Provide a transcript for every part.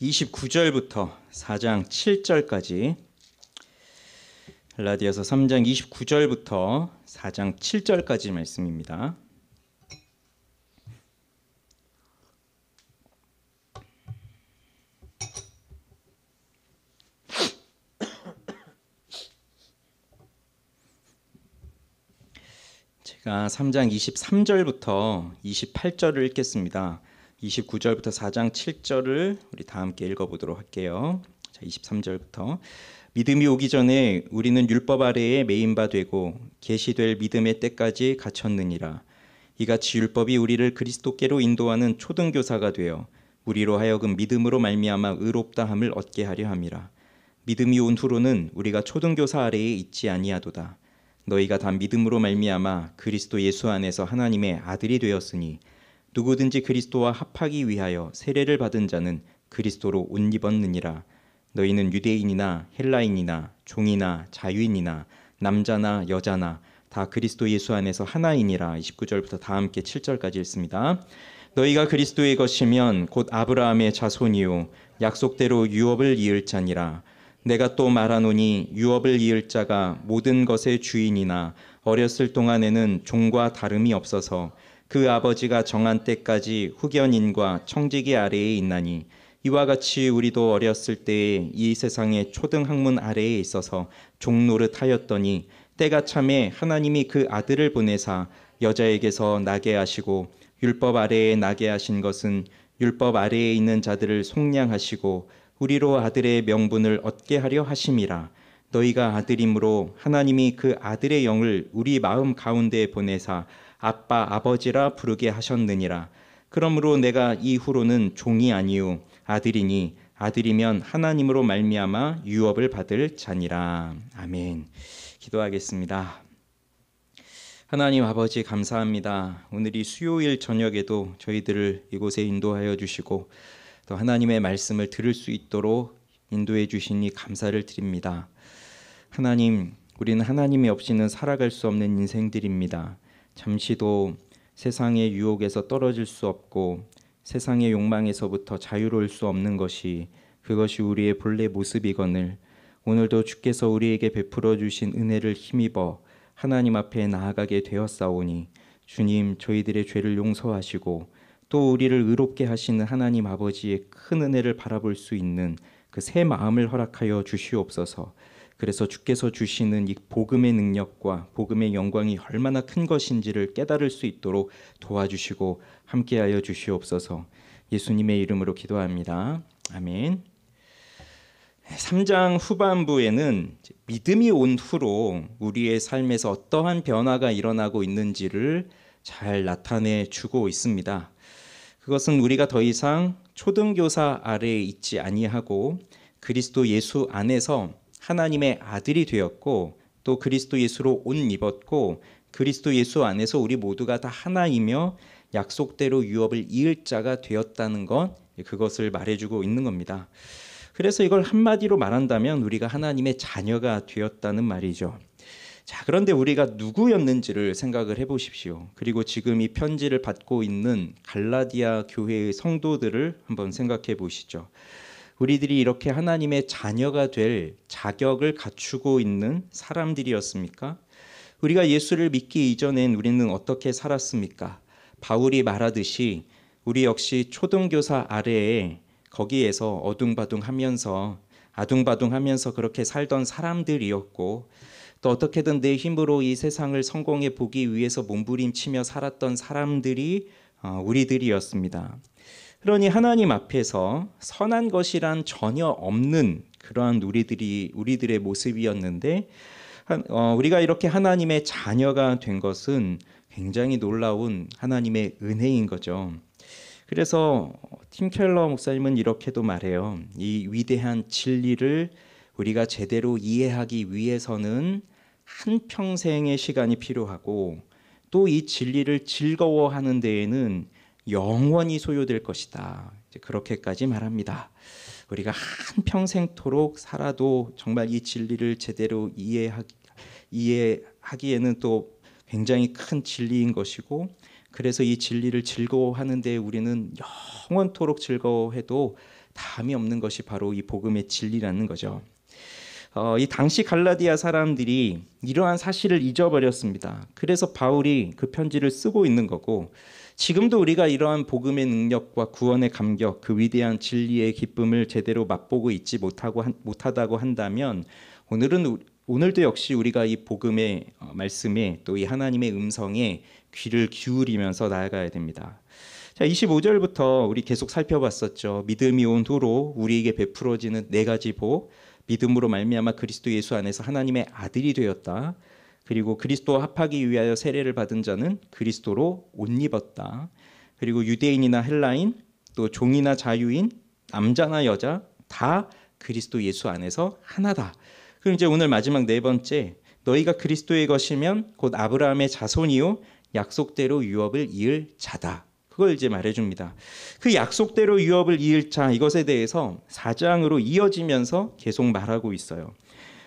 29절부터 4장 7절까지 갈라디아서 3장 29절부터 4장 7절까지 말씀입니다. 제가 3장 23절부터 28절을 읽겠습니다. 29절부터 4장 7절을 우리 다 함께 읽어보도록 할게요. 자, 23절부터 믿음이 오기 전에 우리는 율법 아래에 매인 바 되고 계시될 믿음의 때까지 갇혔느니라. 이같이 율법이 우리를 그리스도께로 인도하는 초등교사가 되어 우리로 하여금 믿음으로 말미암아 의롭다함을 얻게 하려 함이라. 믿음이 온 후로는 우리가 초등교사 아래에 있지 아니하도다. 너희가 다 믿음으로 말미암아 그리스도 예수 안에서 하나님의 아들이 되었으니 누구든지 그리스도와 합하기 위하여 세례를 받은 자는 그리스도로 옷 입었느니라. 너희는 유대인이나 헬라인이나 종이나 자유인이나 남자나 여자나 다 그리스도 예수 안에서 하나이니라. 29절부터 다 함께 7절까지 읽습니다. 너희가 그리스도의 것이면 곧 아브라함의 자손이요 약속대로 유업을 이을 자니라. 내가 또 말하노니 유업을 이을 자가 모든 것의 주인이나 어렸을 동안에는 종과 다름이 없어서 그 아버지가 정한 때까지 후견인과 청지기 아래에 있나니 이와 같이 우리도 어렸을 때에 이 세상의 초등학문 아래에 있어서 종 노릇하였더니 때가 참에 하나님이 그 아들을 보내사 여자에게서 나게 하시고 율법 아래에 나게 하신 것은 율법 아래에 있는 자들을 속량하시고 우리로 아들의 명분을 얻게 하려 하심이라. 너희가 아들이므로 하나님이 그 아들의 영을 우리 마음 가운데에 보내사 아빠 아버지라 부르게 하셨느니라. 그러므로 내가 이후로는 종이 아니요 아들이니 아들이면 하나님으로 말미암아 유업을 받을 자니라. 아멘. 기도하겠습니다. 하나님 아버지 감사합니다. 오늘 이 수요일 저녁에도 저희들을 이곳에 인도하여 주시고 또 하나님의 말씀을 들을 수 있도록 인도해 주시니 감사를 드립니다. 하나님, 우리는 하나님이 없이는 살아갈 수 없는 인생들입니다. 잠시도 세상의 유혹에서 떨어질 수 없고 세상의 욕망에서부터 자유로울 수 없는 그것이 우리의 본래 모습이거늘 오늘도 주께서 우리에게 베풀어 주신 은혜를 힘입어 하나님 앞에 나아가게 되었사오니 주님, 저희들의 죄를 용서하시고 또 우리를 의롭게 하시는 하나님 아버지의 큰 은혜를 바라볼 수 있는 그 새 마음을 허락하여 주시옵소서. 그래서 주께서 주시는 이 복음의 능력과 복음의 영광이 얼마나 큰 것인지를 깨달을 수 있도록 도와주시고 함께하여 주시옵소서. 예수님의 이름으로 기도합니다. 아멘. 3장 후반부에는 믿음이 온 후로 우리의 삶에서 어떠한 변화가 일어나고 있는지를 잘 나타내 주고 있습니다. 그것은 우리가 더 이상 초등교사 아래에 있지 아니하고 그리스도 예수 안에서 하나님의 아들이 되었고 또 그리스도 예수로 옷 입었고 그리스도 예수 안에서 우리 모두가 다 하나이며 약속대로 유업을 이을 자가 되었다는 것, 그것을 말해주고 있는 겁니다. 그래서 이걸 한마디로 말한다면 우리가 하나님의 자녀가 되었다는 말이죠. 자, 그런데 우리가 누구였는지를 생각을 해보십시오. 그리고 지금 이 편지를 받고 있는 갈라디아 교회의 성도들을 한번 생각해 보시죠. 우리들이 이렇게 하나님의 자녀가 될 자격을 갖추고 있는 사람들이었습니까? 우리가 예수를 믿기 이전엔 우리는 어떻게 살았습니까? 바울이 말하듯이 우리 역시 초등교사 아래에 거기에서 아둥바둥하면서 그렇게 살던 사람들이었고 또 어떻게든 내 힘으로 이 세상을 성공해 보기 위해서 몸부림치며 살았던 사람들이 우리들이었습니다. 그러니 하나님 앞에서 선한 것이란 전혀 없는 그러한 우리들의 모습이었는데 우리가 이렇게 하나님의 자녀가 된 것은 굉장히 놀라운 하나님의 은혜인 거죠. 그래서 팀 켈러 목사님은 이렇게도 말해요. 이 위대한 진리를 우리가 제대로 이해하기 위해서는 한평생의 시간이 필요하고 또 이 진리를 즐거워하는 데에는 영원히 소요될 것이다. 그렇게까지 말합니다. 우리가 한평생토록 살아도 정말 이 진리를 제대로 이해하기에는 또 굉장히 큰 진리인 것이고 그래서 이 진리를 즐거워하는 데 우리는 영원토록 즐거워해도 다함이 없는 것이 바로 이 복음의 진리라는 거죠. 이 당시 갈라디아 사람들이 이러한 사실을 잊어버렸습니다. 그래서 바울이 그 편지를 쓰고 있는 거고, 지금도 우리가 이러한 복음의 능력과 구원의 감격, 그 위대한 진리의 기쁨을 제대로 맛보고 있지 못하다고 한다면 오늘도 역시 우리가 이 복음의 말씀에 또 이 하나님의 음성에 귀를 기울이면서 나아가야 됩니다. 자, 25절부터 우리 계속 살펴봤었죠. 믿음이 온 후로 우리에게 베풀어지는 네 가지 복, 믿음으로 말미암아 그리스도 예수 안에서 하나님의 아들이 되었다. 그리고 그리스도와 합하기 위하여 세례를 받은 자는 그리스도로 옷 입었다. 그리고 유대인이나 헬라인, 또 종이나 자유인, 남자나 여자 다 그리스도 예수 안에서 하나다. 그리고 이제 오늘 마지막 네 번째, 너희가 그리스도의 것이면 곧 아브라함의 자손이요 약속대로 유업을 이을 자다. 그걸 이제 말해줍니다. 그 약속대로 유업을 이을 자, 이것에 대해서 4장으로 이어지면서 계속 말하고 있어요.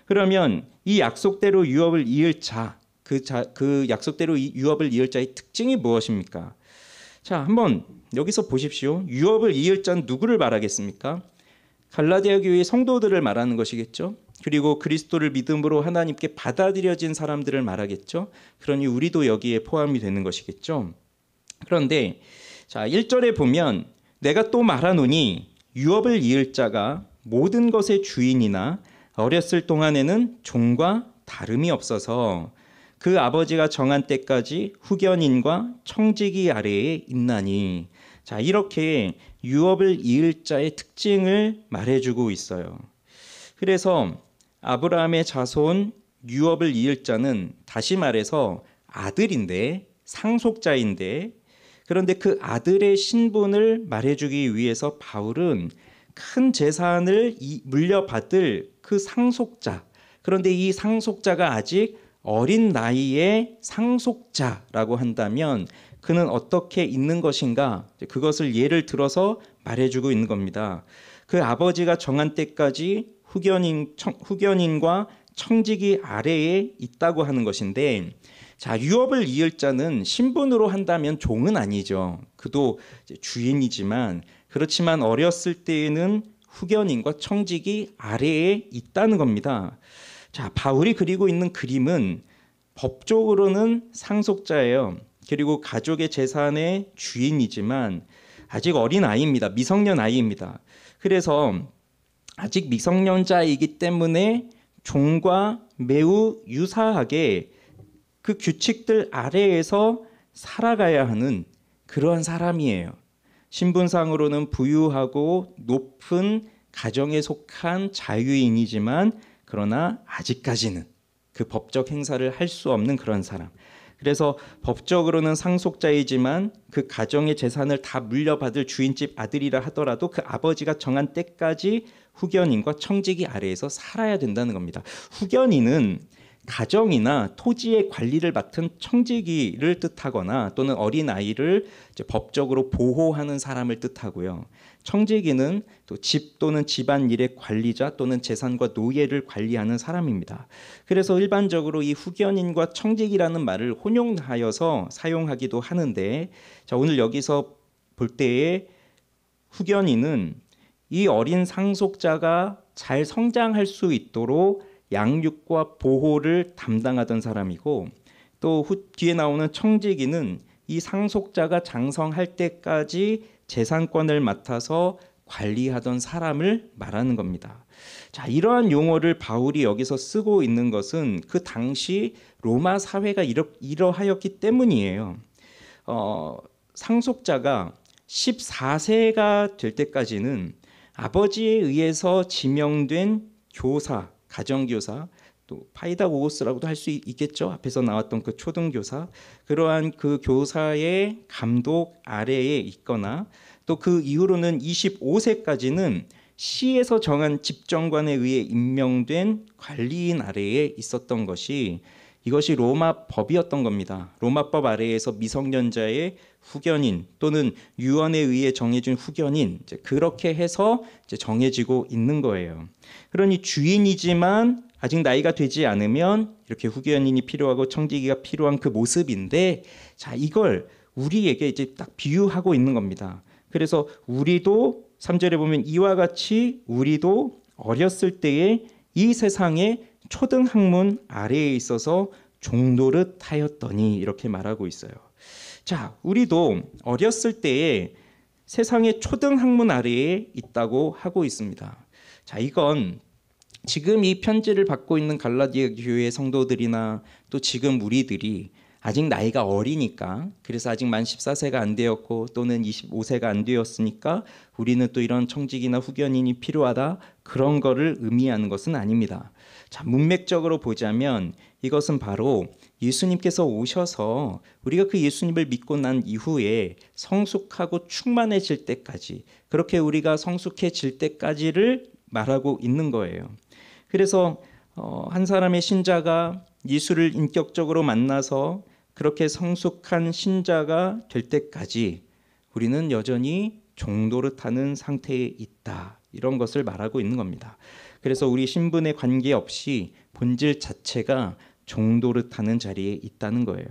그러면 이 약속대로 유업을 이을 자, 그 약속대로 유업을 이을 자의 특징이 무엇입니까? 자, 한번 여기서 보십시오. 유업을 이을 자는 누구를 말하겠습니까? 갈라디아 교회의 성도들을 말하는 것이겠죠. 그리고 그리스도를 믿음으로 하나님께 받아들여진 사람들을 말하겠죠. 그러니 우리도 여기에 포함이 되는 것이겠죠. 그런데 자, 1절에 보면 내가 또 말하노니 유업을 이을 자가 모든 것의 주인이나 어렸을 동안에는 종과 다름이 없어서 그 아버지가 정한 때까지 후견인과 청지기 아래에 있나니. 자, 이렇게 유업을 이을 자의 특징을 말해주고 있어요. 그래서 아브라함의 자손 유업을 이을 자는 다시 말해서 아들인데, 상속자인데, 그런데 그 아들의 신분을 말해주기 위해서 바울은 큰 재산을 물려받을 그 상속자, 그런데 이 상속자가 아직 어린 나이의 상속자라고 한다면 그는 어떻게 있는 것인가, 그것을 예를 들어서 말해주고 있는 겁니다. 그 아버지가 정한 때까지 후견인과 청지기 아래에 있다고 하는 것인데, 자, 유업을 이을 자는 신분으로 한다면 종은 아니죠. 그도 주인이지만, 그렇지만 어렸을 때에는 후견인과 청지기 아래에 있다는 겁니다. 자, 바울이 그리고 있는 그림은 법적으로는 상속자예요. 그리고 가족의 재산의 주인이지만 아직 어린 아이입니다. 미성년 아이입니다. 그래서 아직 미성년자이기 때문에 종과 매우 유사하게 그 규칙들 아래에서 살아가야 하는 그러한 사람이에요. 신분상으로는 부유하고 높은 가정에 속한 자유인이지만 그러나 아직까지는 그 법적 행사를 할 수 없는 그런 사람. 그래서 법적으로는 상속자이지만 그 가정의 재산을 다 물려받을 주인집 아들이라 하더라도 그 아버지가 정한 때까지 후견인과 청지기 아래에서 살아야 된다는 겁니다. 후견인은 가정이나 토지의 관리를 맡은 청지기를 뜻하거나 또는 어린아이를 법적으로 보호하는 사람을 뜻하고요. 청지기는 또 집 또는 집안 일의 관리자 또는 재산과 노예를 관리하는 사람입니다. 그래서 일반적으로 이 후견인과 청지기라는 말을 혼용하여서 사용하기도 하는데, 자, 오늘 여기서 볼 때에 후견인은 이 어린 상속자가 잘 성장할 수 있도록 양육과 보호를 담당하던 사람이고, 또 뒤에 나오는 청지기는 이 상속자가 장성할 때까지 재산권을 맡아서 관리하던 사람을 말하는 겁니다. 자, 이러한 용어를 바울이 여기서 쓰고 있는 것은 그 당시 로마 사회가 이러하였기 때문이에요. 상속자가 14세가 될 때까지는 아버지에 의해서 지명된 교사, 가정교사, 또 파이다고고스라고도 할 수 있겠죠. 앞에서 나왔던 그 초등교사, 그러한 그 교사의 감독 아래에 있거나, 또 그 이후로는 25세까지는 시에서 정한 집정관에 의해 임명된 관리인 아래에 있었던 것이, 이것이 로마 법이었던 겁니다. 로마법 아래에서 미성년자의 후견인 또는 유언에 의해 정해진 후견인, 그렇게 해서 정해지고 있는 거예요. 그러니 주인이지만 아직 나이가 되지 않으면 이렇게 후견인이 필요하고 청지기가 필요한 그 모습인데, 자, 이걸 우리에게 이제 딱 비유하고 있는 겁니다. 그래서 우리도 3절에 보면 이와 같이 우리도 어렸을 때에 이 세상의 초등학문 아래에 있어서 종노릇하였더니 이렇게 말하고 있어요. 자, 우리도 어렸을 때에 세상의 초등학문 아래에 있다고 하고 있습니다. 자, 이건 지금 이 편지를 받고 있는 갈라디아 교회 성도들이나 또 지금 우리들이 아직 나이가 어리니까, 그래서 아직 만 14세가 안 되었고 또는 25세가 안 되었으니까 우리는 또 이런 청직이나 후견인이 필요하다, 그런 거를 의미하는 것은 아닙니다. 자, 문맥적으로 보자면 이것은 바로 예수님께서 오셔서 우리가 그 예수님을 믿고 난 이후에 성숙하고 충만해질 때까지, 그렇게 우리가 성숙해질 때까지를 말하고 있는 거예요. 그래서 한 사람의 신자가 예수를 인격적으로 만나서 그렇게 성숙한 신자가 될 때까지 우리는 여전히 종노릇하는 상태에 있다, 이런 것을 말하고 있는 겁니다. 그래서 우리 신분에 관계없이 본질 자체가 종노릇하는 자리에 있다는 거예요.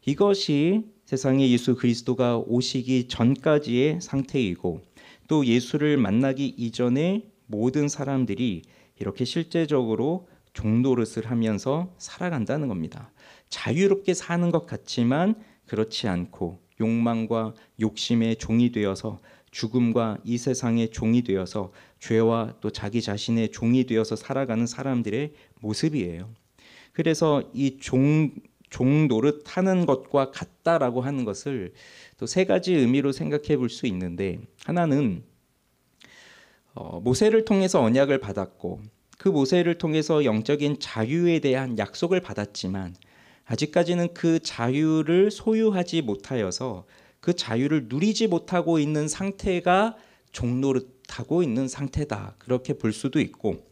이것이 세상에 예수 그리스도가 오시기 전까지의 상태이고, 또 예수를 만나기 이전에 모든 사람들이 이렇게 실제적으로 종노릇을 하면서 살아간다는 겁니다. 자유롭게 사는 것 같지만 그렇지 않고 욕망과 욕심의 종이 되어서, 죽음과 이 세상의 종이 되어서, 죄와 또 자기 자신의 종이 되어서 살아가는 사람들의 모습이에요. 그래서 이 종노릇하는 것과 같다라고 하는 것을 또 세 가지 의미로 생각해 볼 수 있는데, 하나는 모세를 통해서 언약을 받았고 그 모세를 통해서 영적인 자유에 대한 약속을 받았지만 아직까지는 그 자유를 소유하지 못하여서 그 자유를 누리지 못하고 있는 상태가 종노릇하고 있는 상태다, 그렇게 볼 수도 있고,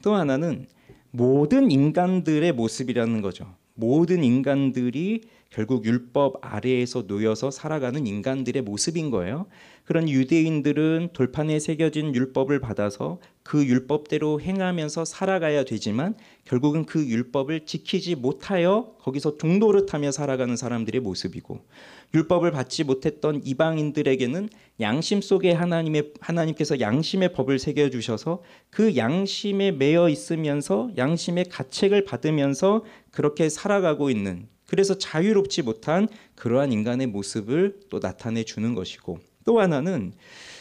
또 하나는 모든 인간들의 모습이라는 거죠. 모든 인간들이 결국 율법 아래에서 놓여서 살아가는 인간들의 모습인 거예요. 그런 유대인들은 돌판에 새겨진 율법을 받아서 그 율법대로 행하면서 살아가야 되지만 결국은 그 율법을 지키지 못하여 거기서 종노릇하며 살아가는 사람들의 모습이고, 율법을 받지 못했던 이방인들에게는 양심 속에 하나님께서 양심의 법을 새겨주셔서 그 양심에 매여 있으면서 양심의 가책을 받으면서 그렇게 살아가고 있는, 그래서 자유롭지 못한 그러한 인간의 모습을 또 나타내 주는 것이고, 또 하나는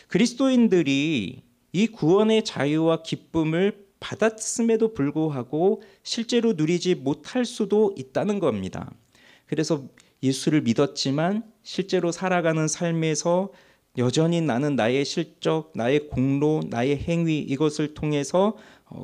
그리스도인들이 이 구원의 자유와 기쁨을 받았음에도 불구하고 실제로 누리지 못할 수도 있다는 겁니다. 그래서 예수를 믿었지만 실제로 살아가는 삶에서 여전히 나는 나의 실적, 나의 공로, 나의 행위, 이것을 통해서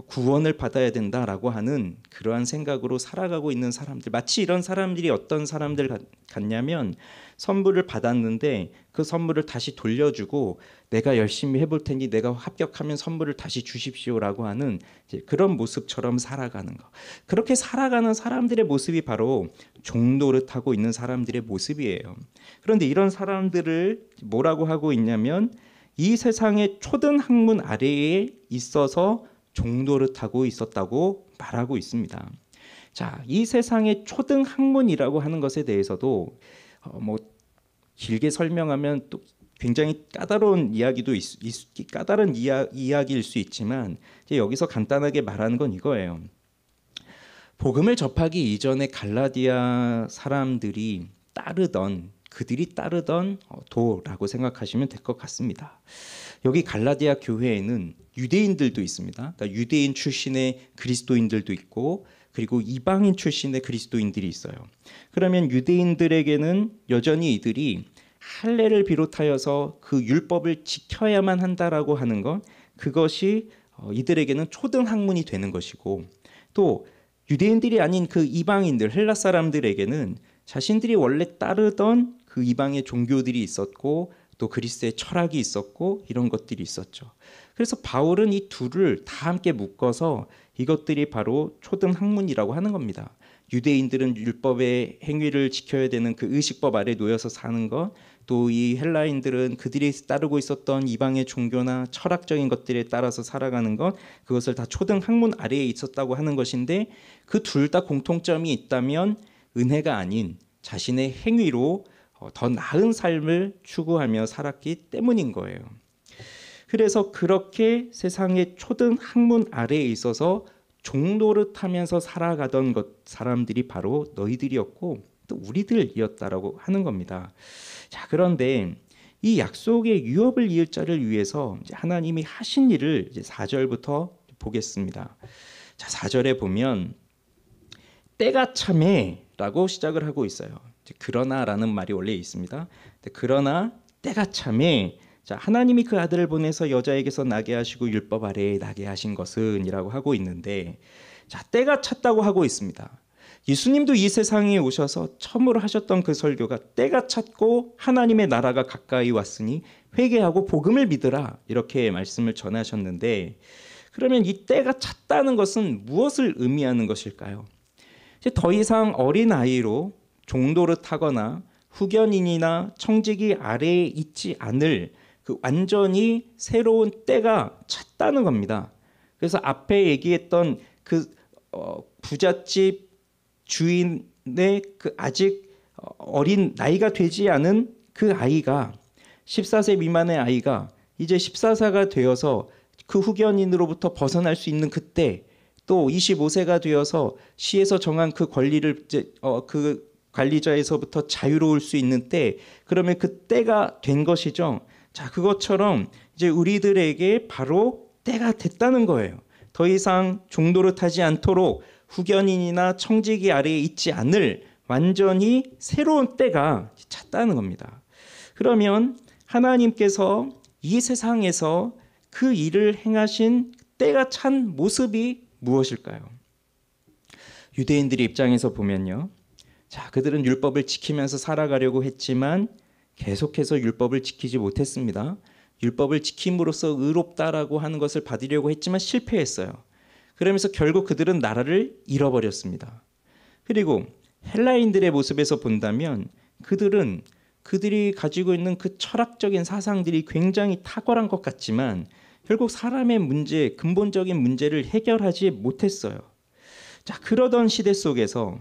구원을 받아야 된다라고 하는 그러한 생각으로 살아가고 있는 사람들, 마치 이런 사람들이 어떤 사람들 같냐면 선물을 받았는데 그 선물을 다시 돌려주고 내가 열심히 해볼 테니 내가 합격하면 선물을 다시 주십시오라고 하는 그런 모습처럼 살아가는 것, 그렇게 살아가는 사람들의 모습이 바로 종노릇하고 있는 사람들의 모습이에요. 그런데 이런 사람들을 뭐라고 하고 있냐면 이 세상의 초등학문 아래에 있어서 종노릇하고 있었다고 말하고 있습니다. 자, 이 세상의 초등학문이라고 하는 것에 대해서도 길게 설명하면 또 굉장히 까다로운 이야기도 까다로운 이야기일 수 있지만 이제 여기서 간단하게 말하는 건 이거예요. 복음을 접하기 이전에 갈라디아 사람들이 그들이 따르던 도라고 생각하시면 될 것 같습니다. 여기 갈라디아 교회에는 유대인들도 있습니다. 그러니까 유대인 출신의 그리스도인들도 있고 그리고 이방인 출신의 그리스도인들이 있어요. 그러면 유대인들에게는 여전히 이들이 할례를 비롯하여서 그 율법을 지켜야만 한다라고 하는 것, 그것이 이들에게는 초등학문이 되는 것이고, 또 유대인들이 아닌 그 이방인들, 헬라 사람들에게는 자신들이 원래 따르던 그 이방의 종교들이 있었고 또 그리스의 철학이 있었고 이런 것들이 있었죠. 그래서 바울은 이 둘을 다 함께 묶어서 이것들이 바로 초등학문이라고 하는 겁니다. 유대인들은 율법의 행위를 지켜야 되는 그 의식법 아래 놓여서 사는 것, 또 이 헬라인들은 그들이 따르고 있었던 이방의 종교나 철학적인 것들에 따라서 살아가는 것, 그것을 다 초등학문 아래에 있었다고 하는 것인데 그 둘 다 공통점이 있다면 은혜가 아닌 자신의 행위로 더 나은 삶을 추구하며 살았기 때문인 거예요. 그래서 그렇게 세상의 초등 학문 아래에 있어서 종노릇하면서 살아가던 사람들이 바로 너희들이었고 또 우리들이었다라고 하는 겁니다. 자, 그런데 이 약속의 유업을 이을 자를 위해서 이제 하나님이 하신 일을 이제 4절부터 보겠습니다. 자, 4절에 보면 때가 참에라고 시작을 하고 있어요. 그러나라는 말이 원래 있습니다. 그러나 때가 참에, 자, 하나님이 그 아들을 보내서 여자에게서 나게 하시고 율법 아래에 나게 하신 것은 이라고 하고 있는데, 자, 때가 찼다고 하고 있습니다. 예수님도 이 세상에 오셔서 처음으로 하셨던 그 설교가 때가 찼고 하나님의 나라가 가까이 왔으니 회개하고 복음을 믿으라, 이렇게 말씀을 전하셨는데, 그러면 이 때가 찼다는 것은 무엇을 의미하는 것일까요? 이제 더 이상 어린아이로 종노릇하거나 후견인이나 청지기 아래에 있지 않을 그 완전히 새로운 때가 찼다는 겁니다. 그래서 앞에 얘기했던 그 부잣집 주인의 그 아직 어린 나이가 되지 않은 그 아이가, 14세 미만의 아이가 이제 14세가 되어서 그 후견인으로부터 벗어날 수 있는 그때, 또 25세가 되어서 시에서 정한 그 권리를 이제 그 관리자에서부터 자유로울 수 있는 때, 그러면 그 때가 된 것이죠. 자, 그것처럼 이제 우리들에게 바로 때가 됐다는 거예요. 더 이상 종노릇하지 않도록 후견인이나 청지기 아래에 있지 않을 완전히 새로운 때가 찼다는 겁니다. 그러면 하나님께서 이 세상에서 그 일을 행하신 때가 찬 모습이 무엇일까요? 유대인들의 입장에서 보면요, 자, 그들은 율법을 지키면서 살아가려고 했지만 계속해서 율법을 지키지 못했습니다. 율법을 지킴으로써 의롭다라고 하는 것을 받으려고 했지만 실패했어요. 그러면서 결국 그들은 나라를 잃어버렸습니다. 그리고 헬라인들의 모습에서 본다면 그들이 가지고 있는 그 철학적인 사상들이 굉장히 탁월한 것 같지만 결국 사람의 문제, 근본적인 문제를 해결하지 못했어요. 자, 그러던 시대 속에서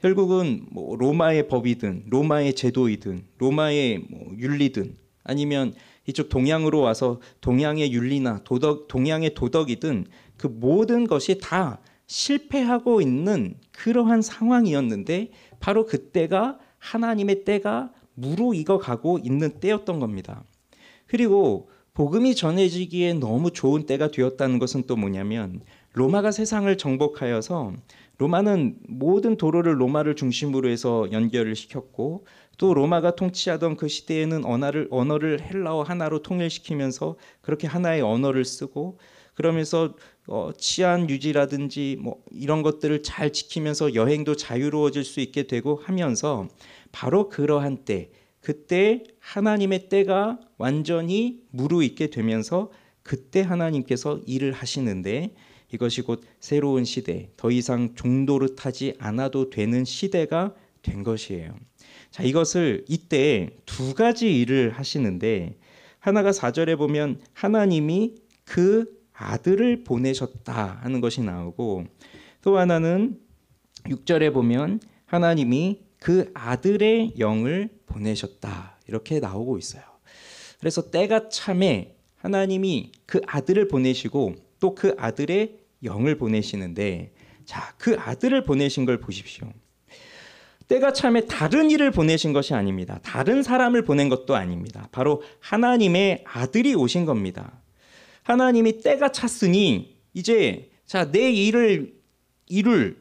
결국은 뭐 로마의 법이든 로마의 제도이든 로마의 윤리든 아니면 이쪽 동양으로 와서 동양의 윤리나 동양의 도덕이든 그 모든 것이 다 실패하고 있는 그러한 상황이었는데, 바로 그때가 하나님의 때가 무르익어가고 있는 때였던 겁니다. 그리고 복음이 전해지기에 너무 좋은 때가 되었다는 것은 또 뭐냐면, 로마가 세상을 정복하여서 로마는 모든 도로를 로마를 중심으로 해서 연결을 시켰고, 또 로마가 통치하던 그 시대에는 언어를 헬라어 하나로 통일시키면서 그렇게 하나의 언어를 쓰고, 그러면서 치안 유지라든지 뭐 이런 것들을 잘 지키면서 여행도 자유로워질 수 있게 되고 하면서, 바로 그러한 때, 그때 하나님의 때가 완전히 무르익게 되면서 그때 하나님께서 일을 하시는데, 이것이 곧 새로운 시대, 더 이상 종노릇하지 않아도 되는 시대가 된 것이에요. 자, 이것을 이때 두 가지 일을 하시는데, 하나가 4절에 보면 하나님이 그 아들을 보내셨다 하는 것이 나오고, 또 하나는 6절에 보면 하나님이 그 아들의 영을 보내셨다, 이렇게 나오고 있어요. 그래서 때가 참에 하나님이 그 아들을 보내시고 또 그 아들의 영을 보내시는데, 자, 그 아들을 보내신 걸 보십시오. 때가 참에 다른 일을 보내신 것이 아닙니다. 다른 사람을 보낸 것도 아닙니다. 바로 하나님의 아들이 오신 겁니다. 하나님이 때가 찼으니 이제 자, 내 일을 이룰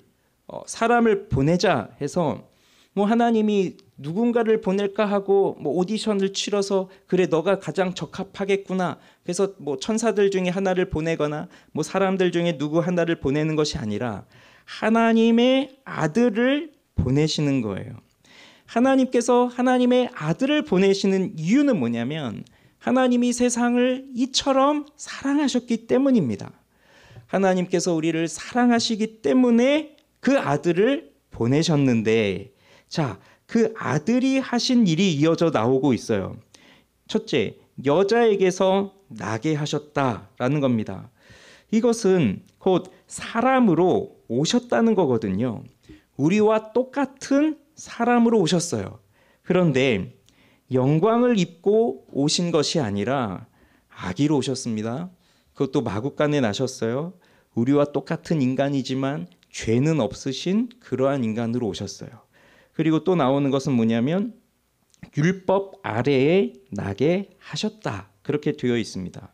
사람을 보내자 해서 뭐 하나님이 누군가를 보낼까 하고 뭐 오디션을 치러서 그래 너가 가장 적합하겠구나, 그래서 뭐 천사들 중에 하나를 보내거나 뭐 사람들 중에 누구 하나를 보내는 것이 아니라 하나님의 아들을 보내시는 거예요. 하나님께서 하나님의 아들을 보내시는 이유는 뭐냐면, 하나님이 세상을 이처럼 사랑하셨기 때문입니다. 하나님께서 우리를 사랑하시기 때문에 그 아들을 보내셨는데, 자, 그 아들이 하신 일이 이어져 나오고 있어요. 첫째, 여자에게서 나게 하셨다라는 겁니다. 이것은 곧 사람으로 오셨다는 거거든요. 우리와 똑같은 사람으로 오셨어요. 그런데 영광을 입고 오신 것이 아니라 아기로 오셨습니다. 그것도 마구간에 나셨어요. 우리와 똑같은 인간이지만 죄는 없으신 그러한 인간으로 오셨어요. 그리고 또 나오는 것은 뭐냐면 율법 아래에 나게 하셨다. 그렇게 되어 있습니다.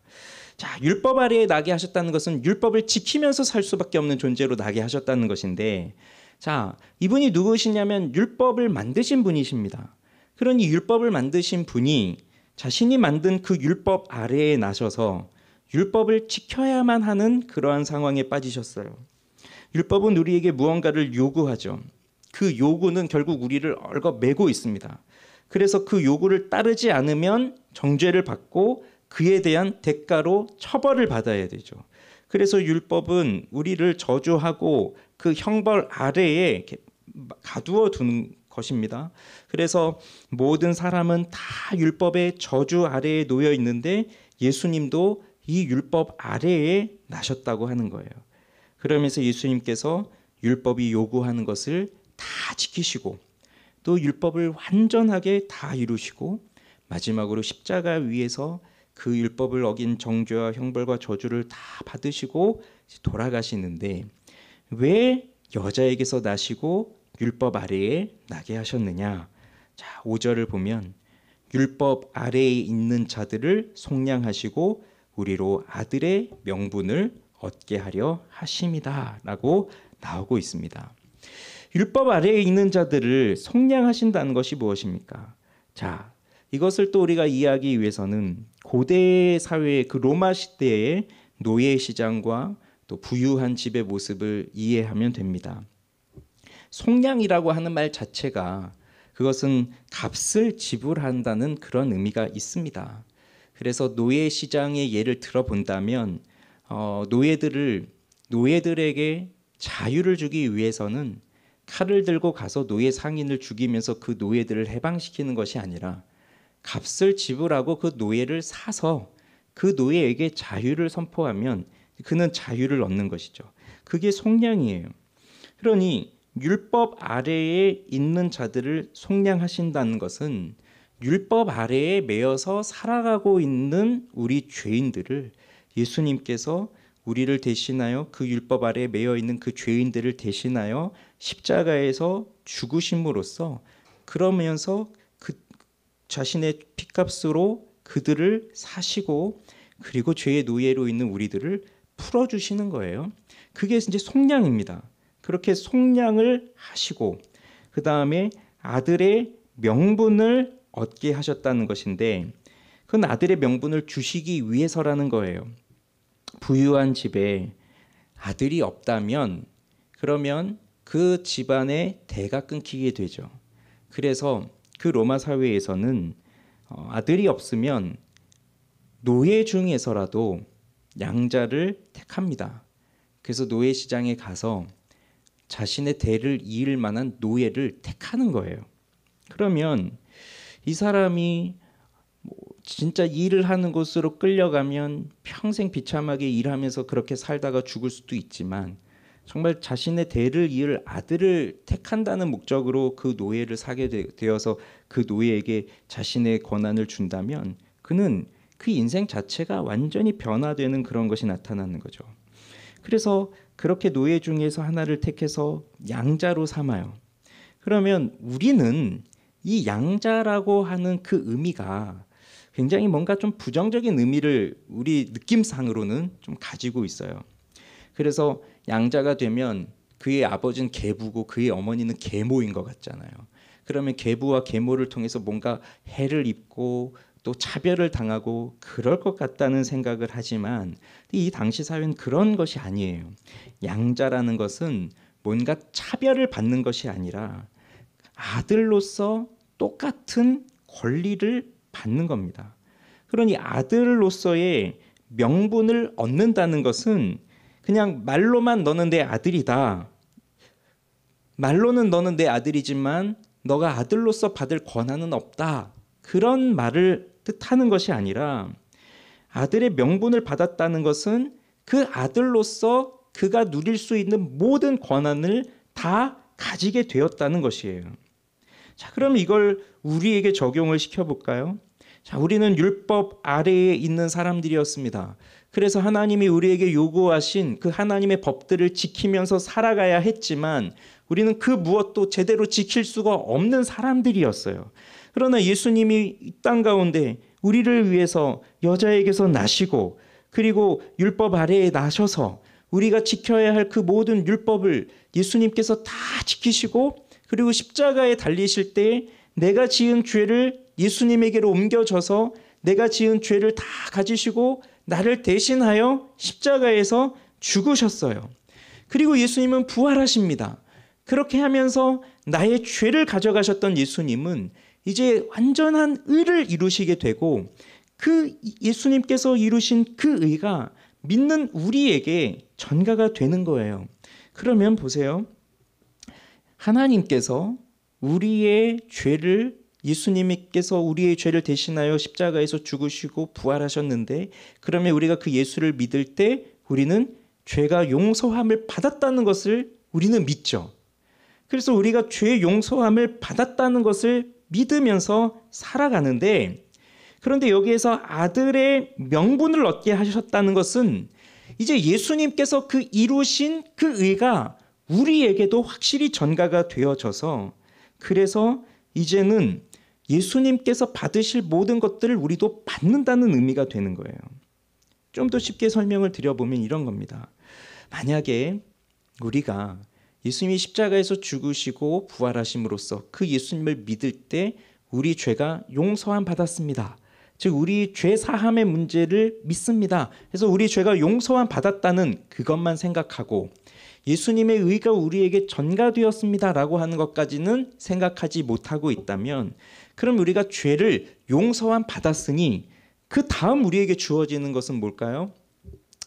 자, 율법 아래에 나게 하셨다는 것은 율법을 지키면서 살 수밖에 없는 존재로 나게 하셨다는 것인데, 자, 이분이 누구시냐면 율법을 만드신 분이십니다. 그러니 율법을 만드신 분이 자신이 만든 그 율법 아래에 나셔서 율법을 지켜야만 하는 그러한 상황에 빠지셨어요. 율법은 우리에게 무언가를 요구하죠. 그 요구는 결국 우리를 얽어매고 있습니다. 그래서 그 요구를 따르지 않으면 정죄를 받고 그에 대한 대가로 처벌을 받아야 되죠. 그래서 율법은 우리를 저주하고 그 형벌 아래에 가두어 두는 것입니다. 그래서 모든 사람은 다 율법의 저주 아래에 놓여 있는데 예수님도 이 율법 아래에 나셨다고 하는 거예요. 그러면서 예수님께서 율법이 요구하는 것을 다 지키시고 또 율법을 완전하게 다 이루시고 마지막으로 십자가 위에서 그 율법을 어긴 정죄와 형벌과 저주를 다 받으시고 돌아가시는데 왜 여자에게서 나시고 율법 아래에 나게 하셨느냐? 자, 5절을 보면 율법 아래에 있는 자들을 속량하시고 우리로 아들의 명분을 얻게 하려 하심이다 라고 나오고 있습니다. 율법 아래에 있는 자들을 속량하신다는 것이 무엇입니까? 자, 이것을 또 우리가 이해하기 위해서는 고대 사회의 그 로마 시대의 노예 시장과 또 부유한 집의 모습을 이해하면 됩니다. 속량이라고 하는 말 자체가 그것은 값을 지불한다는 그런 의미가 있습니다. 그래서 노예 시장의 예를 들어본다면 노예들에게 자유를 주기 위해서는 칼을 들고 가서 노예 상인을 죽이면서 그 노예들을 해방시키는 것이 아니라 값을 지불하고 그 노예를 사서 그 노예에게 자유를 선포하면 그는 자유를 얻는 것이죠. 그게 속량이에요. 그러니 율법 아래에 있는 자들을 속량하신다는 것은 율법 아래에 매여서 살아가고 있는 우리 죄인들을 예수님께서 우리를 대신하여 그 율법 아래에 매여 있는 그 죄인들을 대신하여 십자가에서 죽으심으로써 그러면서 그 자신의 피값으로 그들을 사시고 그리고 죄의 노예로 있는 우리들을 풀어주시는 거예요. 그게 이제 속량입니다. 그렇게 속량을 하시고 그 다음에 아들의 명분을 얻게 하셨다는 것인데 그건 아들의 명분을 주시기 위해서라는 거예요. 부유한 집에 아들이 없다면 그러면 그 집안의 대가 끊기게 되죠. 그래서 그 로마 사회에서는 아들이 없으면 노예 중에서라도 양자를 택합니다. 그래서 노예 시장에 가서 자신의 대를 이을 만한 노예를 택하는 거예요. 그러면 이 사람이 진짜 일을 하는 곳으로 끌려가면 평생 비참하게 일하면서 그렇게 살다가 죽을 수도 있지만 정말 자신의 대를 이을 아들을 택한다는 목적으로 그 노예를 사게 되어서 그 노예에게 자신의 권한을 준다면 그는 그 인생 자체가 완전히 변화되는 그런 것이 나타나는 거죠. 그래서 그렇게 노예 중에서 하나를 택해서 양자로 삼아요. 그러면 우리는 이 양자라고 하는 그 의미가 굉장히 뭔가 좀 부정적인 의미를 우리 느낌상으로는 좀 가지고 있어요. 그래서 양자가 되면 그의 아버지는 계부고 그의 어머니는 계모인 것 같잖아요. 그러면 계부와 계모를 통해서 뭔가 해를 입고 또 차별을 당하고 그럴 것 같다는 생각을 하지만 이 당시 사회는 그런 것이 아니에요. 양자라는 것은 뭔가 차별을 받는 것이 아니라 아들로서 똑같은 권리를 받는 겁니다. 그러니 아들로서의 명분을 얻는다는 것은 그냥 말로만 너는 내 아들이다. 말로는 너는 내 아들이지만 너가 아들로서 받을 권한은 없다. 그런 말을 뜻하는 것이 아니라 아들의 명분을 받았다는 것은 그 아들로서 그가 누릴 수 있는 모든 권한을 다 가지게 되었다는 것이에요. 자, 그럼 이걸 우리에게 적용을 시켜볼까요? 자, 우리는 율법 아래에 있는 사람들이었습니다. 그래서 하나님이 우리에게 요구하신 그 하나님의 법들을 지키면서 살아가야 했지만 우리는 그 무엇도 제대로 지킬 수가 없는 사람들이었어요. 그러나 예수님이 이 땅 가운데 우리를 위해서 여자에게서 나시고 그리고 율법 아래에 나셔서 우리가 지켜야 할 그 모든 율법을 예수님께서 다 지키시고 그리고 십자가에 달리실 때 내가 지은 죄를 예수님에게로 옮겨져서 내가 지은 죄를 다 가지시고 나를 대신하여 십자가에서 죽으셨어요. 그리고 예수님은 부활하십니다. 그렇게 하면서 나의 죄를 가져가셨던 예수님은 이제 완전한 의를 이루시게 되고 그 예수님께서 이루신 그 의가 믿는 우리에게 전가가 되는 거예요. 그러면 보세요. 하나님께서 우리의 죄를 예수님께서 우리의 죄를 대신하여 십자가에서 죽으시고 부활하셨는데 그러면 우리가 그 예수를 믿을 때 우리는 죄가 용서함을 받았다는 것을 우리는 믿죠. 그래서 우리가 죄 용서함을 받았다는 것을 믿으면서 살아가는데 그런데 여기에서 아들의 명분을 얻게 하셨다는 것은 이제 예수님께서 그 이루신 그 의가 우리에게도 확실히 전가가 되어져서 그래서 이제는 예수님께서 받으실 모든 것들을 우리도 받는다는 의미가 되는 거예요. 좀 더 쉽게 설명을 드려보면 이런 겁니다. 만약에 우리가 예수님이 십자가에서 죽으시고 부활하심으로써 그 예수님을 믿을 때 우리 죄가 용서함 받았습니다. 즉 우리 죄 사함의 문제를 믿습니다. 그래서 우리 죄가 용서함 받았다는 그것만 생각하고 예수님의 의가 우리에게 전가되었습니다라고 하는 것까지는 생각하지 못하고 있다면 그럼 우리가 죄를 용서함 받았으니 그 다음 우리에게 주어지는 것은 뭘까요?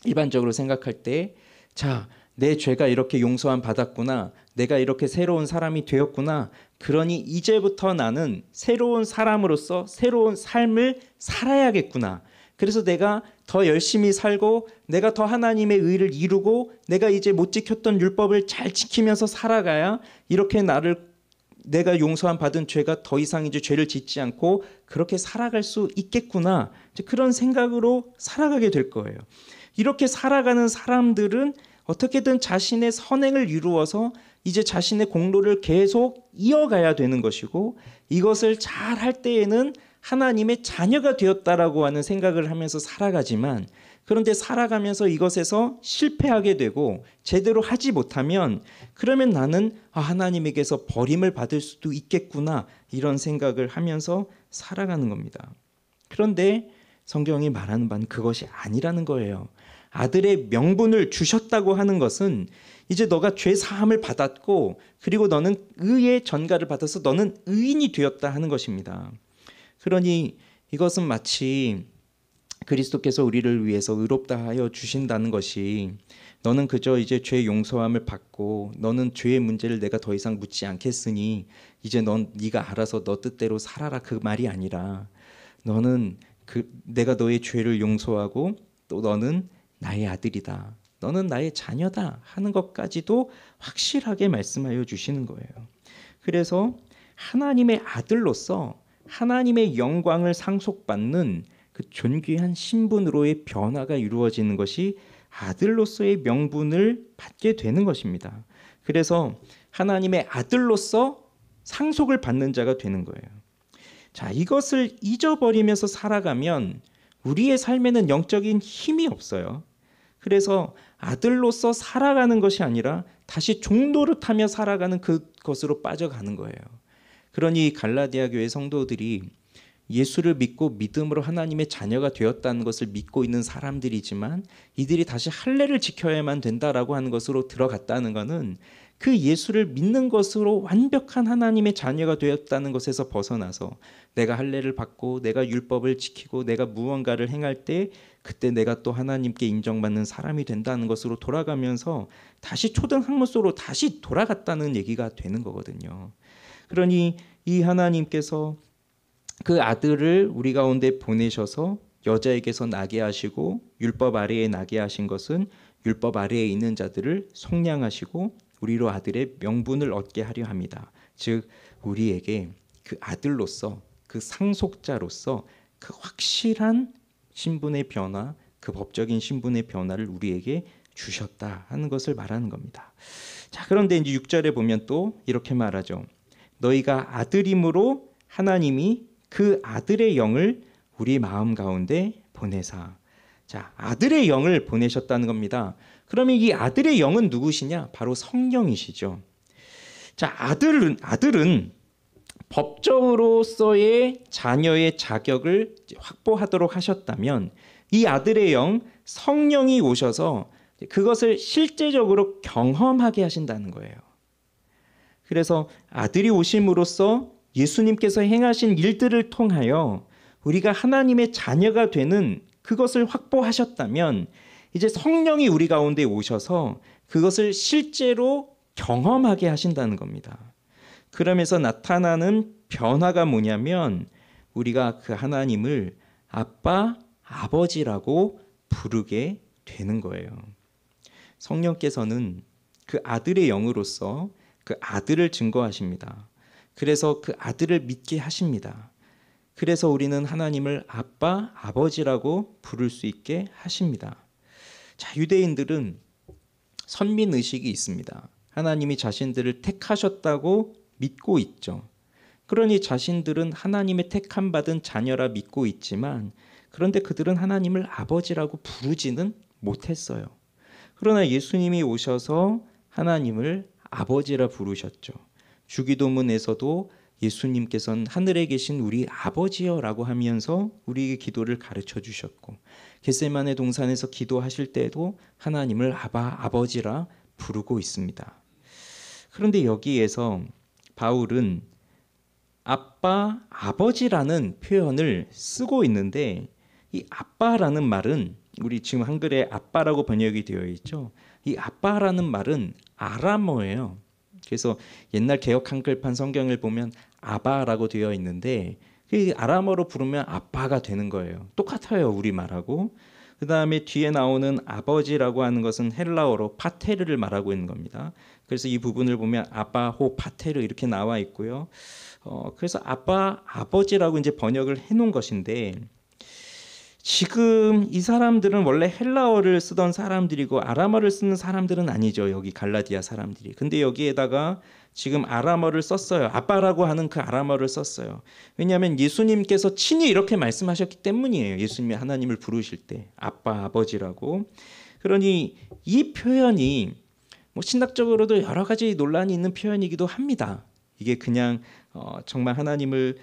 일반적으로 생각할 때 자, 내 죄가 이렇게 용서함 받았구나. 내가 이렇게 새로운 사람이 되었구나. 그러니 이제부터 나는 새로운 사람으로서 새로운 삶을 살아야겠구나. 그래서 내가 더 열심히 살고 내가 더 하나님의 의를 이루고 내가 이제 못 지켰던 율법을 잘 지키면서 살아가야 이렇게 내가 용서함 받은 죄가 더 이상 이제 죄를 짓지 않고 그렇게 살아갈 수 있겠구나. 그런 생각으로 살아가게 될 거예요. 이렇게 살아가는 사람들은 어떻게든 자신의 선행을 이루어서 이제 자신의 공로를 계속 이어가야 되는 것이고 이것을 잘 할 때에는 하나님의 자녀가 되었다라고 하는 생각을 하면서 살아가지만 그런데 살아가면서 이것에서 실패하게 되고 제대로 하지 못하면 그러면 나는 하나님에게서 버림을 받을 수도 있겠구나 이런 생각을 하면서 살아가는 겁니다. 그런데 성경이 말하는 바는 그것이 아니라는 거예요. 아들의 명분을 주셨다고 하는 것은 이제 너가 죄 사함을 받았고 그리고 너는 의의 전가를 받아서 너는 의인이 되었다 하는 것입니다. 그러니 이것은 마치 그리스도께서 우리를 위해서 의롭다 하여 주신다는 것이 너는 그저 이제 죄 용서함을 받고 너는 죄의 문제를 내가 더 이상 묻지 않겠으니 이제 네가 알아서 너 뜻대로 살아라 그 말이 아니라 너는 내가 너의 죄를 용서하고 또 너는 나의 아들이다. 너는 나의 자녀다 하는 것까지도 확실하게 말씀하여 주시는 거예요. 그래서 하나님의 아들로서 하나님의 영광을 상속받는 그 존귀한 신분으로의 변화가 이루어지는 것이 아들로서의 명분을 받게 되는 것입니다. 그래서 하나님의 아들로서 상속을 받는 자가 되는 거예요. 자, 이것을 잊어버리면서 살아가면 우리의 삶에는 영적인 힘이 없어요. 그래서 아들로서 살아가는 것이 아니라 다시 종노릇하며 살아가는 그것으로 빠져가는 거예요. 그러니 갈라디아 교회 성도들이 예수를 믿고 믿음으로 하나님의 자녀가 되었다는 것을 믿고 있는 사람들이지만 이들이 다시 할례를 지켜야만 된다라고 하는 것으로 들어갔다는 것은 그 예수를 믿는 것으로 완벽한 하나님의 자녀가 되었다는 것에서 벗어나서 내가 할례를 받고 내가 율법을 지키고 내가 무언가를 행할 때 그때 내가 또 하나님께 인정받는 사람이 된다는 것으로 돌아가면서 다시 초등학문 속으로 다시 돌아갔다는 얘기가 되는 거거든요. 그러니 이 하나님께서 그 아들을 우리 가운데 보내셔서 여자에게서 나게 하시고 율법 아래에 나게 하신 것은 율법 아래에 있는 자들을 속량하시고 우리로 아들의 명분을 얻게 하려 합니다. 즉 우리에게 그 아들로서 그 상속자로서 그 확실한 신분의 변화, 그 법적인 신분의 변화를 우리에게 주셨다 하는 것을 말하는 겁니다. 자, 그런데 이제 6절에 보면 또 이렇게 말하죠. 너희가 아들임으로 하나님이 그 아들의 영을 우리 마음 가운데 보내사. 자, 아들의 영을 보내셨다는 겁니다. 그러면 이 아들의 영은 누구시냐? 바로 성령이시죠. 자, 아들은 법적으로서의 자녀의 자격을 확보하도록 하셨다면 이 아들의 영, 성령이 오셔서 그것을 실제적으로 경험하게 하신다는 거예요. 그래서 아들이 오심으로써 예수님께서 행하신 일들을 통하여 우리가 하나님의 자녀가 되는 그것을 확보하셨다면 이제 성령이 우리 가운데 오셔서 그것을 실제로 경험하게 하신다는 겁니다. 그러면서 나타나는 변화가 뭐냐면 우리가 그 하나님을 아빠, 아버지라고 부르게 되는 거예요. 성령께서는 그 아들의 영으로서 그 아들을 증거하십니다. 그래서 그 아들을 믿게 하십니다. 그래서 우리는 하나님을 아빠, 아버지라고 부를 수 있게 하십니다. 자, 유대인들은 선민의식이 있습니다. 하나님이 자신들을 택하셨다고 믿고 있죠. 그러니 자신들은 하나님의 택함 받은 자녀라 믿고 있지만 그런데 그들은 하나님을 아버지라고 부르지는 못했어요. 그러나 예수님이 오셔서 하나님을 아버지라 부르셨죠. 주기도문에서도 예수님께서는 하늘에 계신 우리 아버지여라고 하면서 우리에게 기도를 가르쳐 주셨고 겟세마네 동산에서 기도하실 때에도 하나님을 아버지라 부르고 있습니다. 그런데 여기에서 바울은 아빠, 아버지라는 표현을 쓰고 있는데 이 아빠라는 말은 우리 지금 한글에 아빠라고 번역이 되어 있죠. 이 아빠라는 말은 아람어예요. 그래서 옛날 개역 한글판 성경을 보면 아바라고 되어 있는데 그 아람어로 부르면 아빠가 되는 거예요. 똑같아요, 우리말하고. 그 다음에 뒤에 나오는 아버지라고 하는 것은 헬라어로 파테르를 말하고 있는 겁니다. 그래서 이 부분을 보면 아바호 파테르 이렇게 나와 있고요. 그래서 아빠, 아버지라고 이제 번역을 해놓은 것인데 지금 이 사람들은 원래 헬라어를 쓰던 사람들이고 아람어를 쓰는 사람들은 아니죠. 여기 갈라디아 사람들이. 근데 여기에다가 지금 아람어를 썼어요. 아빠라고 하는 그 아람어를 썼어요. 왜냐하면 예수님께서 친히 이렇게 말씀하셨기 때문이에요. 예수님이 하나님을 부르실 때 아빠, 아버지라고. 그러니 이 표현이 뭐 신학적으로도 여러 가지 논란이 있는 표현이기도 합니다. 이게 그냥 정말 하나님을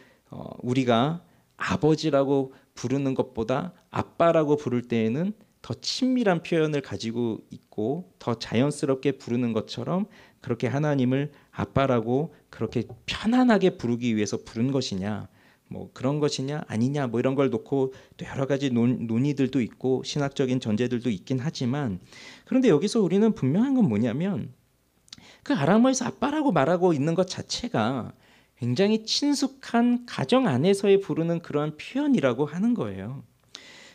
우리가 아버지라고 부르는 것보다 아빠라고 부를 때에는 더 친밀한 표현을 가지고 있고 더 자연스럽게 부르는 것처럼 그렇게 하나님을 아빠라고 그렇게 편안하게 부르기 위해서 부른 것이냐, 뭐 그런 것이냐 아니냐, 뭐 이런 걸 놓고 또 여러 가지 논의들도 있고 신학적인 전제들도 있긴 하지만 그런데 여기서 우리는 분명한 건 뭐냐면 그 아람어에서 아빠라고 말하고 있는 것 자체가 굉장히 친숙한 가정 안에서의 부르는 그러한 표현이라고 하는 거예요.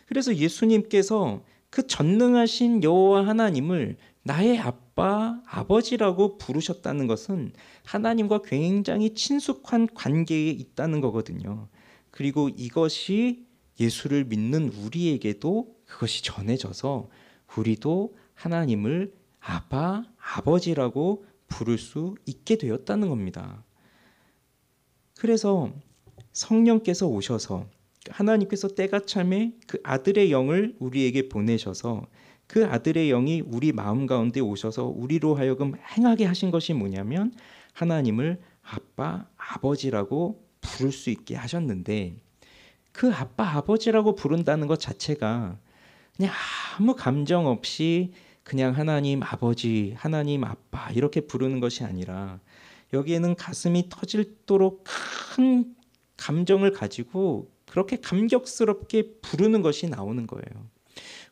그래서 예수님께서 그 전능하신 여호와 하나님을 나의 아빠, 아버지라고 부르셨다는 것은 하나님과 굉장히 친숙한 관계에 있다는 거거든요. 그리고 이것이 예수를 믿는 우리에게도 그것이 전해져서 우리도 하나님을 아빠, 아버지라고 부를 수 있게 되었다는 겁니다. 그래서 성령께서 오셔서 하나님께서 때가 참에 그 아들의 영을 우리에게 보내셔서 그 아들의 영이 우리 마음 가운데 오셔서 우리로 하여금 행하게 하신 것이 뭐냐면 하나님을 아빠, 아버지라고 부를 수 있게 하셨는데 그 아빠, 아버지라고 부른다는 것 자체가 그냥 아무 감정 없이 그냥 하나님 아버지, 하나님 아빠 이렇게 부르는 것이 아니라 여기에는 가슴이 터질도록 큰 감정을 가지고 그렇게 감격스럽게 부르는 것이 나오는 거예요.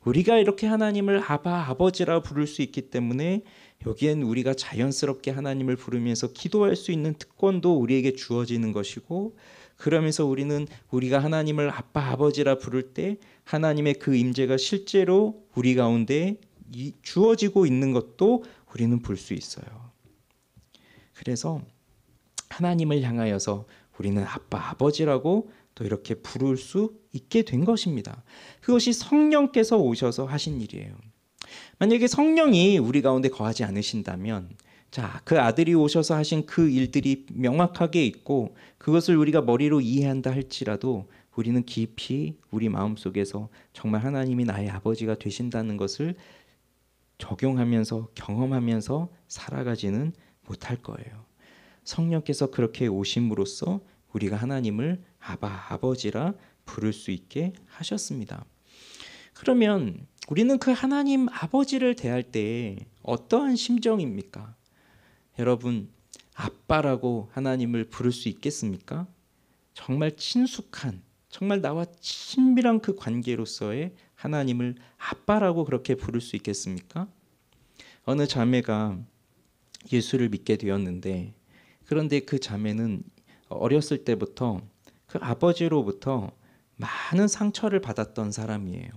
우리가 이렇게 하나님을 아바, 아버지라 부를 수 있기 때문에 여기엔 우리가 자연스럽게 하나님을 부르면서 기도할 수 있는 특권도 우리에게 주어지는 것이고 그러면서 우리는 우리가 하나님을 아빠, 아버지라 부를 때 하나님의 그 임재가 실제로 우리 가운데 주어지고 있는 것도 우리는 볼 수 있어요. 그래서 하나님을 향하여서 우리는 아빠, 아버지라고 또 이렇게 부를 수 있게 된 것입니다. 그것이 성령께서 오셔서 하신 일이에요. 만약에 성령이 우리 가운데 거하지 않으신다면 자, 그 아들이 오셔서 하신 그 일들이 명확하게 있고 그것을 우리가 머리로 이해한다 할지라도 우리는 깊이 우리 마음속에서 정말 하나님이 나의 아버지가 되신다는 것을 적용하면서 경험하면서 살아가지는 못할 거예요. 성령께서 그렇게 오심으로써 우리가 하나님을 아버지라 부를 수 있게 하셨습니다. 그러면 우리는 그 하나님 아버지를 대할 때 어떠한 심정입니까? 여러분, 아빠라고 하나님을 부를 수 있겠습니까? 정말 친숙한, 정말 나와 친밀한 그 관계로서의 하나님을 아빠라고 그렇게 부를 수 있겠습니까? 어느 자매가 예수를 믿게 되었는데, 그런데 그 자매는 어렸을 때부터 그 아버지로부터 많은 상처를 받았던 사람이에요.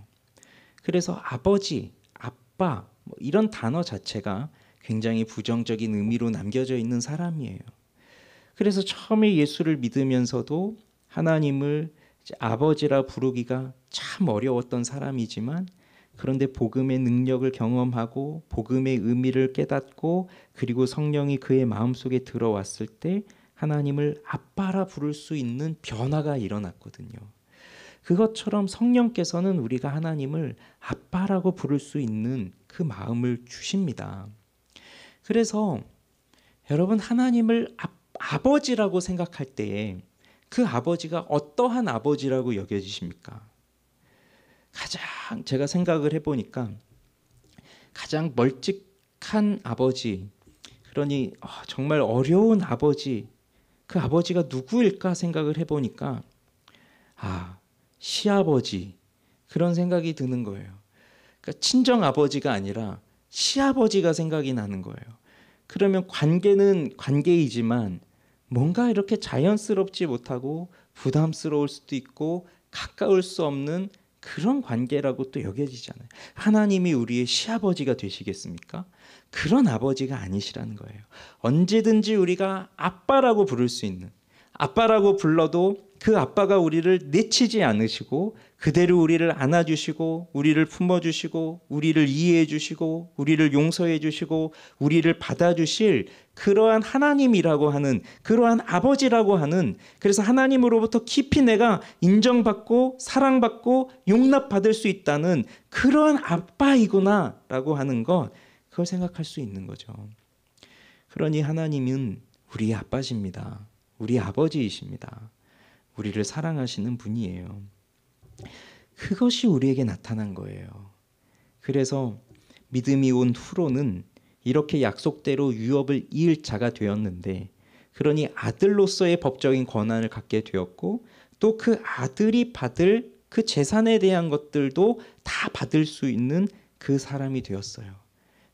그래서 아버지, 아빠 이런 단어 자체가 굉장히 부정적인 의미로 남겨져 있는 사람이에요. 그래서 처음에 예수를 믿으면서도 하나님을 아버지라 부르기가 참 어려웠던 사람이지만 그런데 복음의 능력을 경험하고 복음의 의미를 깨닫고 그리고 성령이 그의 마음속에 들어왔을 때 하나님을 아빠라 부를 수 있는 변화가 일어났거든요. 그것처럼 성령께서는 우리가 하나님을 아빠라고 부를 수 있는 그 마음을 주십니다. 그래서 여러분 하나님을 아버지라고 생각할 때에 그 아버지가 어떠한 아버지라고 여겨지십니까? 가장 제가 생각을 해보니까 가장 멀찍한 아버지, 그러니 정말 어려운 아버지, 그 아버지가 누구일까 생각을 해보니까 시아버지, 그런 생각이 드는 거예요. 그러니까 친정 아버지가 아니라 시아버지가 생각이 나는 거예요. 그러면 관계는 관계이지만 뭔가 이렇게 자연스럽지 못하고 부담스러울 수도 있고 가까울 수 없는 그런 관계라고 또 여겨지잖아요. 하나님이 우리의 시아버지가 되시겠습니까? 그런 아버지가 아니시라는 거예요. 언제든지 우리가 아빠라고 부를 수 있는, 아빠라고 불러도 그 아빠가 우리를 내치지 않으시고 그대로 우리를 안아주시고 우리를 품어주시고 우리를 이해해주시고 우리를 용서해주시고 우리를 받아주실 그러한 하나님이라고 하는, 그러한 아버지라고 하는, 그래서 하나님으로부터 깊이 내가 인정받고 사랑받고 용납받을 수 있다는 그러한 아빠이구나 라고 하는 것, 그걸 생각할 수 있는 거죠. 그러니 하나님은 우리 아빠십니다. 우리 아버지이십니다. 우리를 사랑하시는 분이에요. 그것이 우리에게 나타난 거예요. 그래서 믿음이 온 후로는 이렇게 약속대로 유업을 이을 자가 되었는데, 그러니 아들로서의 법적인 권한을 갖게 되었고 또 그 아들이 받을 그 재산에 대한 것들도 다 받을 수 있는 그 사람이 되었어요.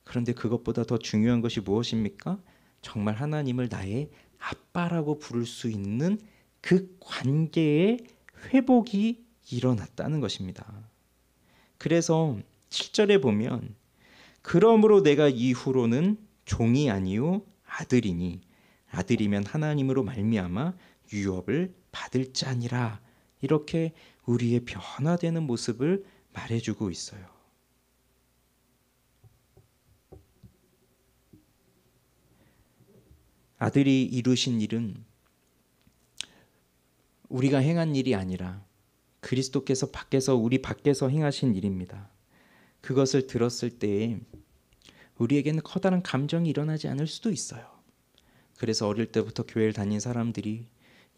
그런데 그것보다 더 중요한 것이 무엇입니까? 정말 하나님을 나의 아빠라고 부를 수 있는 그 관계의 회복이 일어났다는 것입니다. 그래서 7절에 보면 그러므로 내가 이후로는 종이 아니요 아들이니 아들이면 하나님으로 말미암아 유업을 받을 자니라, 이렇게 우리의 변화되는 모습을 말해주고 있어요. 아들이 이루신 일은 우리가 행한 일이 아니라 그리스도께서 우리 밖에서 행하신 일입니다. 그것을 들었을 때에 우리에게는 커다란 감정이 일어나지 않을 수도 있어요. 그래서 어릴 때부터 교회를 다닌 사람들이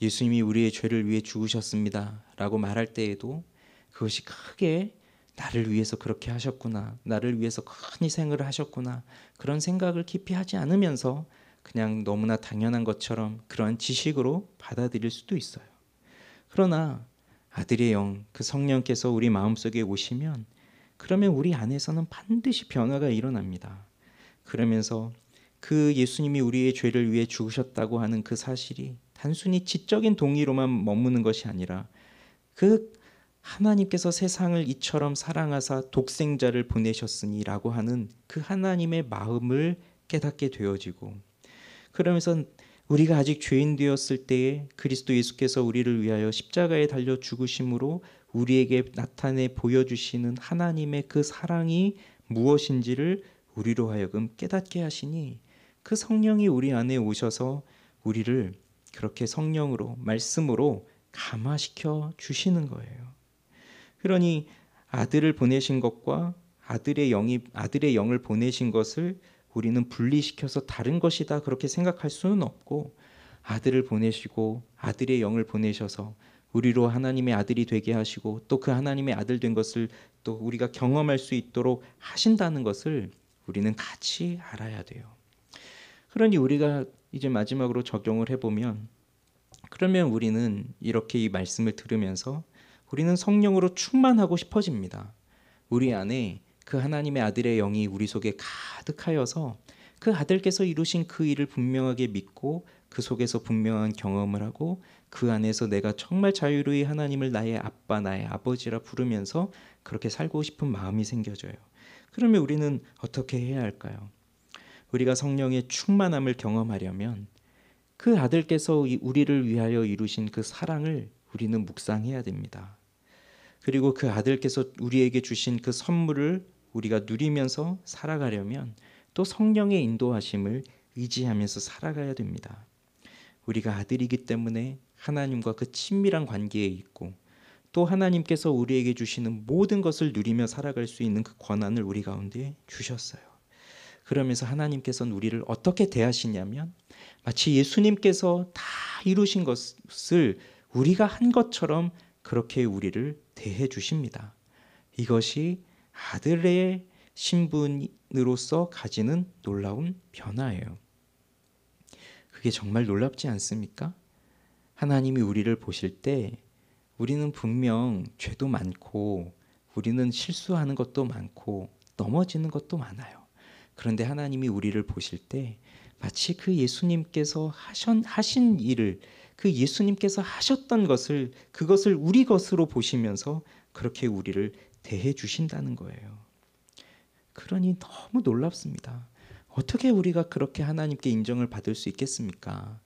예수님이 우리의 죄를 위해 죽으셨습니다 라고 말할 때에도 그것이 크게 나를 위해서 그렇게 하셨구나, 나를 위해서 큰 희생을 하셨구나, 그런 생각을 깊이 하지 않으면서 그냥 너무나 당연한 것처럼 그런 지식으로 받아들일 수도 있어요. 그러나 아들의 영, 그 성령께서 우리 마음속에 오시면 그러면 우리 안에서는 반드시 변화가 일어납니다. 그러면서 그 예수님이 우리의 죄를 위해 죽으셨다고 하는 그 사실이 단순히 지적인 동의로만 머무는 것이 아니라 그 하나님께서 세상을 이처럼 사랑하사 독생자를 보내셨으니 라고 하는 그 하나님의 마음을 깨닫게 되어지고, 그러면서 우리가 아직 죄인 되었을 때에 그리스도 예수께서 우리를 위하여 십자가에 달려 죽으심으로 우리에게 나타내 보여주시는 하나님의 그 사랑이 무엇인지를 우리로 하여금 깨닫게 하시니 그 성령이 우리 안에 오셔서 우리를 그렇게 성령으로 말씀으로 감화시켜 주시는 거예요. 그러니 아들을 보내신 것과 아들의 영을 보내신 것을 우리는 분리시켜서 다른 것이다 그렇게 생각할 수는 없고, 아들을 보내시고 아들의 영을 보내셔서 우리로 하나님의 아들이 되게 하시고 또 그 하나님의 아들 된 것을 또 우리가 경험할 수 있도록 하신다는 것을 우리는 같이 알아야 돼요. 그러니 우리가 이제 마지막으로 적용을 해보면, 그러면 우리는 이렇게 이 말씀을 들으면서 우리는 성령으로 충만하고 싶어집니다. 우리 안에 그 하나님의 아들의 영이 우리 속에 가득하여서 그 아들께서 이루신 그 일을 분명하게 믿고 그 속에서 분명한 경험을 하고 그 안에서 내가 정말 자유로이 하나님을 나의 아빠, 나의 아버지라 부르면서 그렇게 살고 싶은 마음이 생겨져요. 그러면 우리는 어떻게 해야 할까요? 우리가 성령의 충만함을 경험하려면 그 아들께서 우리를 위하여 이루신 그 사랑을 우리는 묵상해야 됩니다. 그리고 그 아들께서 우리에게 주신 그 선물을 우리가 누리면서 살아가려면 또 성령의 인도하심을 의지하면서 살아가야 됩니다. 우리가 아들이기 때문에 하나님과 그 친밀한 관계에 있고 또 하나님께서 우리에게 주시는 모든 것을 누리며 살아갈 수 있는 그 권한을 우리 가운데 주셨어요. 그러면서 하나님께서는 우리를 어떻게 대하시냐면 마치 예수님께서 다 이루신 것을 우리가 한 것처럼 그렇게 우리를 대해 주십니다. 이것이 아들의 신분으로서 가지는 놀라운 변화예요. 그게 정말 놀랍지 않습니까? 하나님이 우리를 보실 때 우리는 분명 죄도 많고 우리는 실수하는 것도 많고 넘어지는 것도 많아요. 그런데 하나님이 우리를 보실 때 마치 그 예수님께서 하신 일을, 그 예수님께서 하셨던 것을, 그것을 우리 것으로 보시면서 그렇게 우리를 대해 주신다는 거예요. 그러니 너무 놀랍습니다. 어떻게 우리가 그렇게 하나님께 인정을 받을 수 있겠습니까?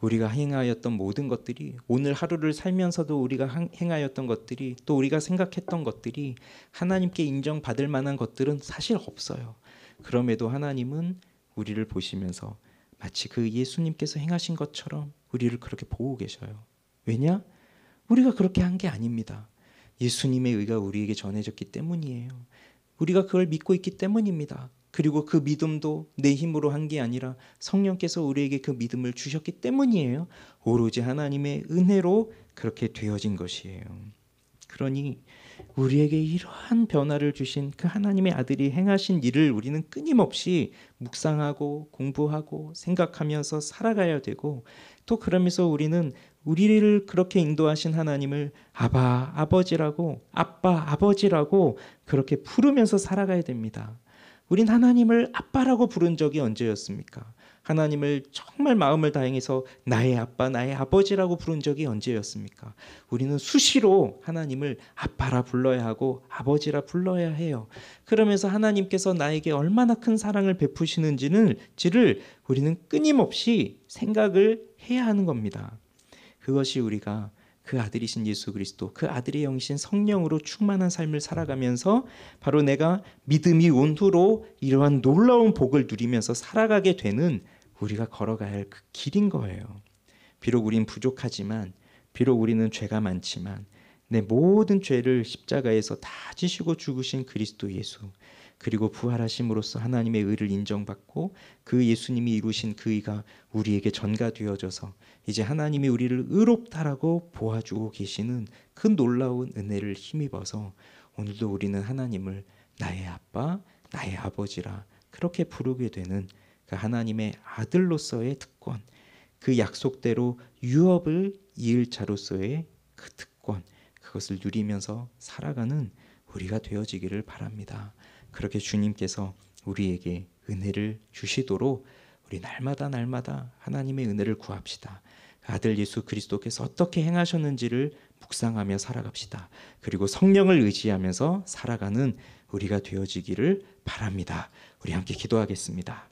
우리가 행하였던 모든 것들이, 오늘 하루를 살면서도 우리가 행하였던 것들이, 또 우리가 생각했던 것들이 하나님께 인정받을 만한 것들은 사실 없어요. 그럼에도 하나님은 우리를 보시면서 마치 그 예수님께서 행하신 것처럼 우리를 그렇게 보고 계셔요. 왜냐? 우리가 그렇게 한 게 아닙니다. 예수님의 의가 우리에게 전해졌기 때문이에요. 우리가 그걸 믿고 있기 때문입니다. 그리고 그 믿음도 내 힘으로 한 게 아니라 성령께서 우리에게 그 믿음을 주셨기 때문이에요. 오로지 하나님의 은혜로 그렇게 되어진 것이에요. 그러니 우리에게 이러한 변화를 주신 그 하나님의 아들이 행하신 일을 우리는 끊임없이 묵상하고 공부하고 생각하면서 살아가야 되고, 또 그러면서 우리는 우리를 그렇게 인도하신 하나님을 아바, 아버지라고, 아빠, 아버지라고 그렇게 부르면서 살아가야 됩니다. 우린 하나님을 아빠라고 부른 적이 언제였습니까? 하나님을 정말 마음을 다해서 나의 아빠, 나의 아버지라고 부른 적이 언제였습니까? 우리는 수시로 하나님을 아빠라 불러야 하고 아버지라 불러야 해요. 그러면서 하나님께서 나에게 얼마나 큰 사랑을 베푸시는지를 우리는 끊임없이 생각을 해야 하는 겁니다. 그것이 우리가 그 아들이신 예수 그리스도, 그 아들의 영이신 성령으로 충만한 삶을 살아가면서 바로 내가 믿음이 온 후로 이러한 놀라운 복을 누리면서 살아가게 되는 우리가 걸어가야 할 그 길인 거예요. 비록 우린 부족하지만, 비록 우리는 죄가 많지만 내 모든 죄를 십자가에서 다 지시고 죽으신 그리스도 예수, 그리고 부활하심으로써 하나님의 의를 인정받고 그 예수님이 이루신 그 의가 우리에게 전가되어져서 이제 하나님이 우리를 의롭다라고 보아주고 계시는 그 놀라운 은혜를 힘입어서 오늘도 우리는 하나님을 나의 아빠, 나의 아버지라 그렇게 부르게 되는 그 하나님의 아들로서의 특권, 그 약속대로 유업을 이을 자로서의 그 특권, 그것을 누리면서 살아가는 우리가 되어지기를 바랍니다. 그렇게 주님께서 우리에게 은혜를 주시도록 우리 날마다 하나님의 은혜를 구합시다. 아들 예수 그리스도께서 어떻게 행하셨는지를 묵상하며 살아갑시다. 그리고 성령을 의지하면서 살아가는 우리가 되어지기를 바랍니다. 우리 함께 기도하겠습니다.